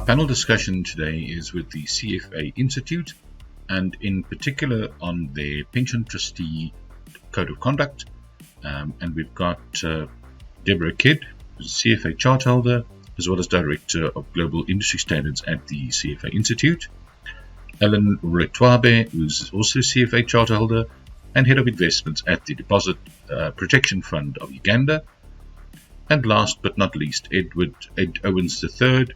panel discussion today is with the CFA Institute, and in particular on their Pension Trustee Code of Conduct. And we've got Deborah Kidd, who's a CFA chart holder, as well as Director of Global Industry Standards at the CFA Institute. Ellen Lwetabe, who's also CFA chart holder and Head of Investments at the Deposit Protection Fund of Uganda. And last but not least, Ed Owens III,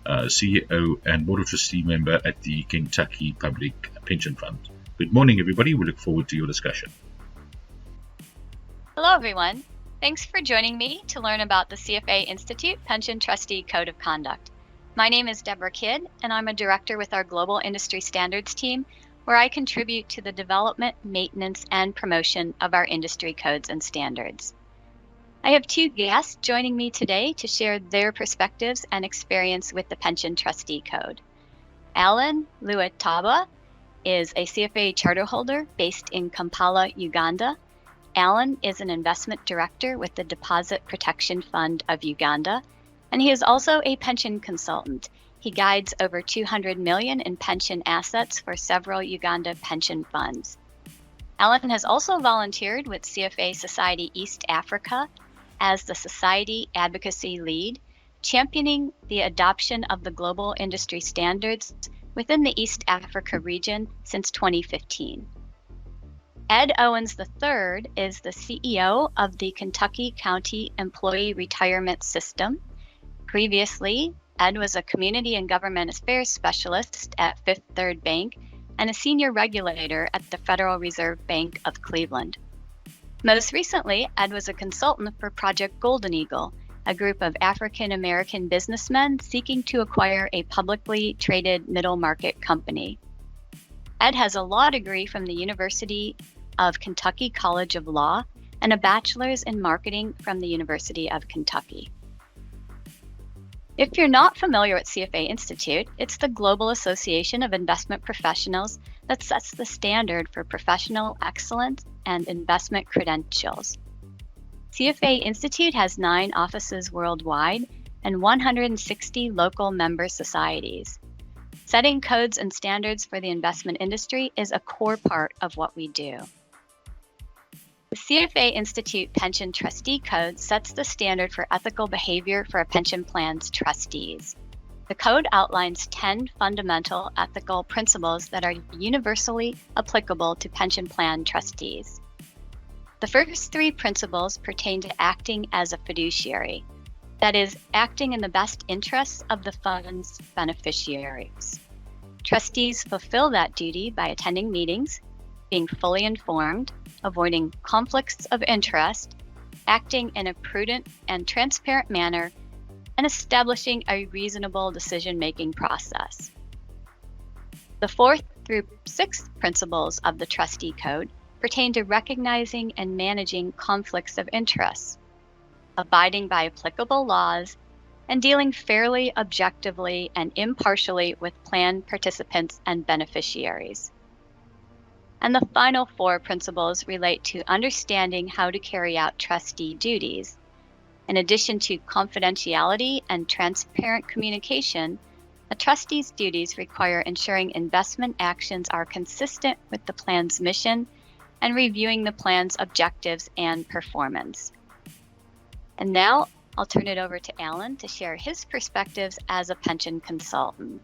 CEO and Board of Trustee member at the Kentucky Public Pension Fund. Good morning, everybody. We look forward to your discussion. Hello, everyone. Thanks for joining me to learn about the CFA Institute Pension Trustee Code of Conduct. My name is Deborah Kidd, and I'm a director with our Global Industry Standards team, where I contribute to the development, maintenance, and promotion of our industry codes and standards. I have two guests joining me today to share their perspectives and experience with the Pension Trustee Code. Ellen Lwetabe is a CFA charter holder based in Kampala, Uganda. Alan is an investment director with the Deposit Protection Fund of Uganda, and he is also a pension consultant. He guides over 200 million in pension assets for several Uganda pension funds. Alan has also volunteered with CFA Society East Africa as the Society Advocacy Lead, championing the adoption of the global industry standards within the East Africa region since 2015. Ed Owens III is the CEO of the Kentucky County Employee Retirement System. Previously, Ed was a Community and Government Affairs Specialist at Fifth Third Bank and a Senior Regulator at the Federal Reserve Bank of Cleveland. Most recently, Ed was a consultant for Project Golden Eagle, a group of African American businessmen seeking to acquire a publicly traded middle market company. Ed has a law degree from the University of Kentucky College of Law and a bachelor's in marketing from the University of Kentucky. If you're not familiar with CFA Institute, it's the global association of investment professionals that sets the standard for professional excellence and investment credentials. CFA Institute has 9 offices worldwide and 160 local member societies. Setting codes and standards for the investment industry is a core part of what we do. The CFA Institute Pension Trustee Code sets the standard for ethical behavior for a pension plan's trustees. The code outlines 10 fundamental ethical principles that are universally applicable to pension plan trustees. The first 3 principles pertain to acting as a fiduciary, that is, acting in the best interests of the fund's beneficiaries. Trustees fulfill that duty by attending meetings, being fully informed, avoiding conflicts of interest, acting in a prudent and transparent manner, and establishing a reasonable decision-making process. The 4th through 6th principles of the Trustee Code pertain to recognizing and managing conflicts of interest, abiding by applicable laws, and dealing fairly, objectively, and impartially with plan participants and beneficiaries. And the final 4 principles relate to understanding how to carry out trustee duties. In addition to confidentiality and transparent communication, a trustee's duties require ensuring investment actions are consistent with the plan's mission and reviewing the plan's objectives and performance. And now I'll turn it over to Alan to share his perspectives as a pension consultant.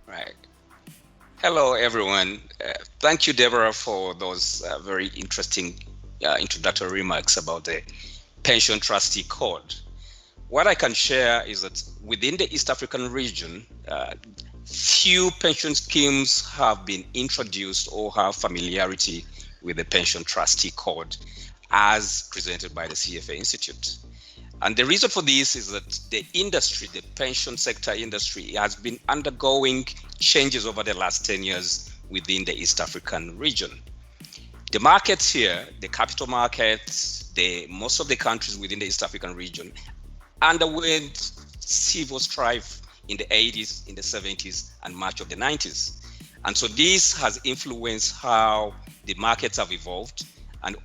Right. Hello, everyone. Thank you, Deborah, for those very interesting introductory remarks about the Pension Trustee Code. What I can share is that within the East African region, few pension schemes have been introduced or have familiarity with the Pension Trustee Code as presented by the CFA Institute. And the reason for this is that the industry, the pension sector industry, has been undergoing changes over the last 10 years within the East African region. The markets here, the capital markets, most of the countries within the East African region underwent civil strife in the 80s, in the 70s, and much of the 90s. And so this has influenced how the markets have evolved, and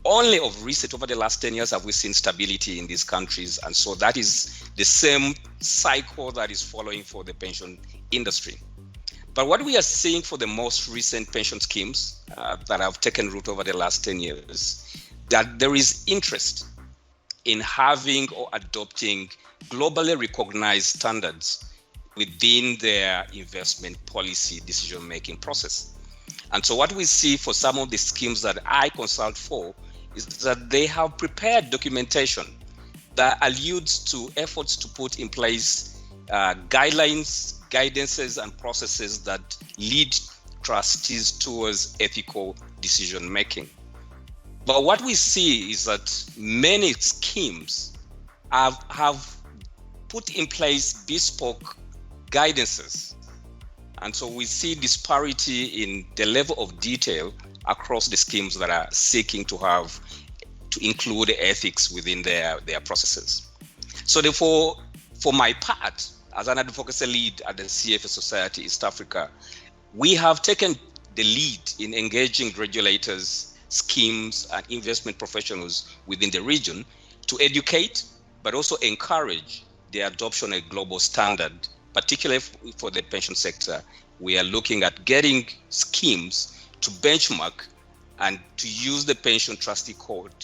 only of recent, over the last 10 years, have we seen stability in these countries. And so that is the same cycle that is following for the pension industry. But what we are seeing for the most recent pension schemes that have taken root over the last 10 years, that there is interest in having or adopting globally recognized standards within their investment policy decision-making process. And so what we see for some of the schemes that I consult for is that they have prepared documentation that alludes to efforts to put in place guidelines, guidances, and processes that lead trustees towards ethical decision-making. But what we see is that many schemes have put in place bespoke guidances. And so we see disparity in the level of detail across the schemes that are seeking to include ethics within their processes. So therefore, for my part, as an advocacy lead at the CFA Society East Africa, we have taken the lead in engaging regulators, schemes, and investment professionals within the region to educate, but also encourage the adoption of a global standard, particularly for the pension sector. We are looking at getting schemes to benchmark and to use the pension trustee code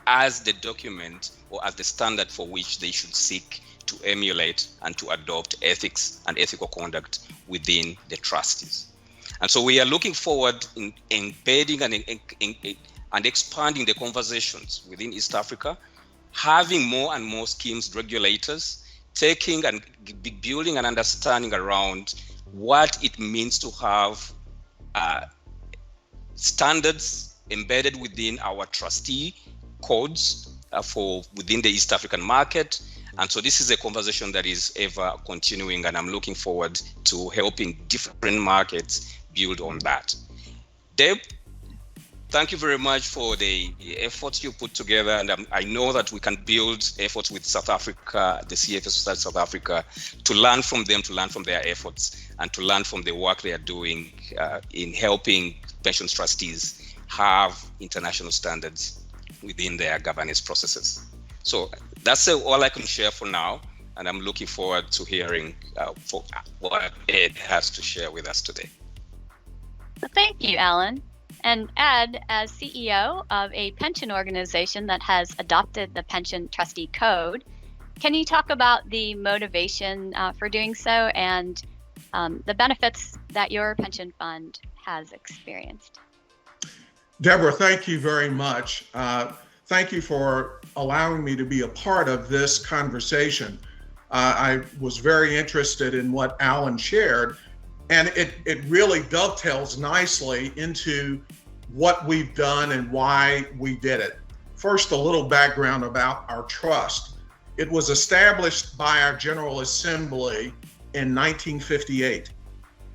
as the document or as the standard for which they should seek to emulate and to adopt ethics and ethical conduct within the trustees. And so we are looking forward in embedding and expanding the conversations within East Africa, having more and more schemes, regulators, taking and building an understanding around what it means to have standards embedded within our trustee codes for within the East African market. And so this is a conversation that is ever continuing, and I'm looking forward to helping different markets build on that. Deb, thank you very much for the efforts you put together, and I know that we can build efforts with South Africa, the CFA Society South Africa, to learn from them, to learn from their efforts, and to learn from the work they are doing in helping pensions trustees have international standards within their governance processes. So that's all I can share for now, and I'm looking forward to hearing for what Ed has to share with us today. Well, thank you, Alan. And Ed, as CEO of a pension organization that has adopted the Pension Trustee Code, can you talk about the motivation for doing so and the benefits that your pension fund has experienced? Deborah, thank you very much. Thank you for allowing me to be a part of this conversation. I was very interested in what Alan shared, and it really dovetails nicely into what we've done and why we did it. First, a little background about our trust. It was established by our General Assembly in 1958,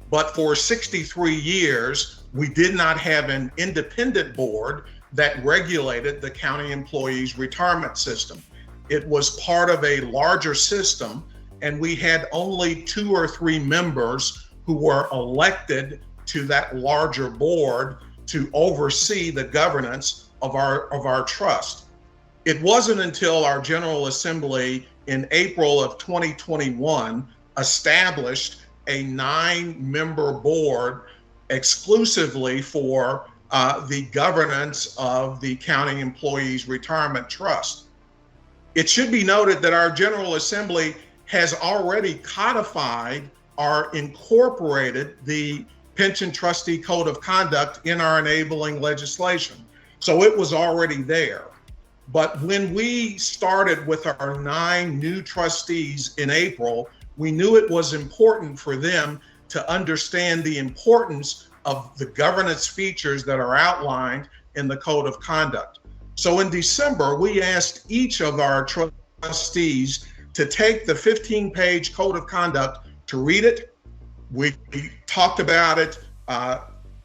but for 63 years, we did not have an independent board that regulated the county employees' retirement system. It was part of a larger system, and we had only 2 or 3 members who were elected to that larger board to oversee the governance of our trust. It wasn't until our General Assembly in April of 2021 established a 9-member board exclusively for the governance of the county employees' retirement trust. It should be noted that our General Assembly has already codified or incorporated the Pension Trustee Code of Conduct in our enabling legislation. So it was already there. But when we started with our 9 new trustees in April, we knew it was important for them to understand the importance of the governance features that are outlined in the Code of Conduct. So in December, we asked each of our trustees to take the 15-page Code of Conduct to read it. We talked about it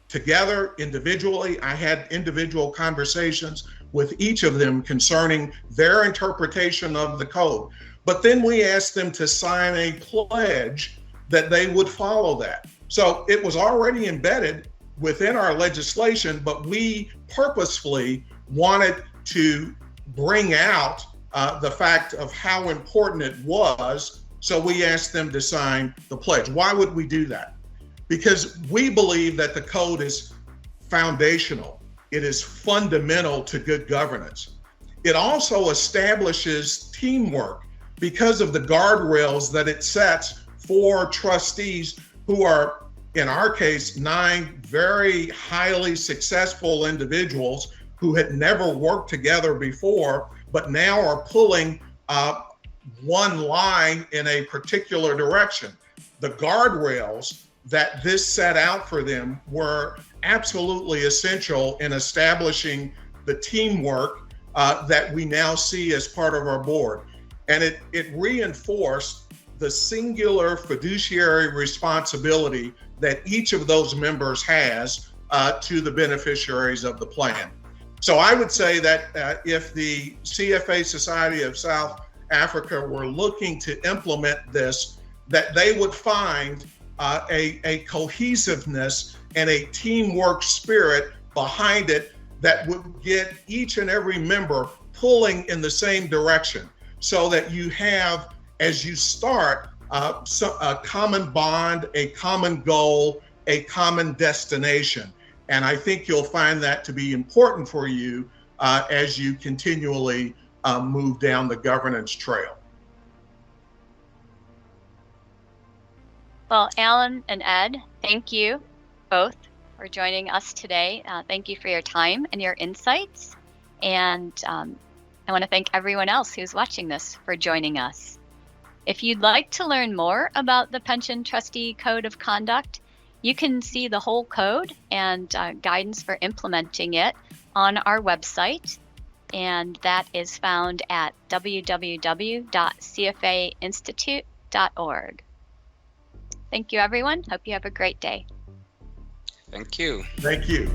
together individually. I had individual conversations with each of them concerning their interpretation of the code. But then we asked them to sign a pledge that they would follow that. So it was already embedded within our legislation, but we purposefully wanted to bring out the fact of how important it was, so we asked them to sign the pledge. Why would we do that? Because we believe that the code is foundational. It is fundamental to good governance. It also establishes teamwork because of the guardrails that it sets for trustees who are, in our case, 9 very highly successful individuals who had never worked together before, but now are pulling one line in a particular direction. The guardrails that this set out for them were absolutely essential in establishing the teamwork that we now see as part of our board. And it reinforced the singular fiduciary responsibility that each of those members has to the beneficiaries of the plan. So I would say that if the CFA Society of South Africa were looking to implement this, that they would find a cohesiveness and a teamwork spirit behind it that would get each and every member pulling in the same direction, so that you have, as you start, a common bond, a common goal, a common destination. And I think you'll find that to be important for you as you continually move down the governance trail. Well, Alan and Ed, thank you both for joining us today. Thank you for your time and your insights. And I want to thank everyone else who's watching this for joining us. If you'd like to learn more about the Pension Trustee Code of Conduct, you can see the whole code and guidance for implementing it on our website. And that is found at www.cfainstitute.org. Thank you, everyone. Hope you have a great day. Thank you. Thank you.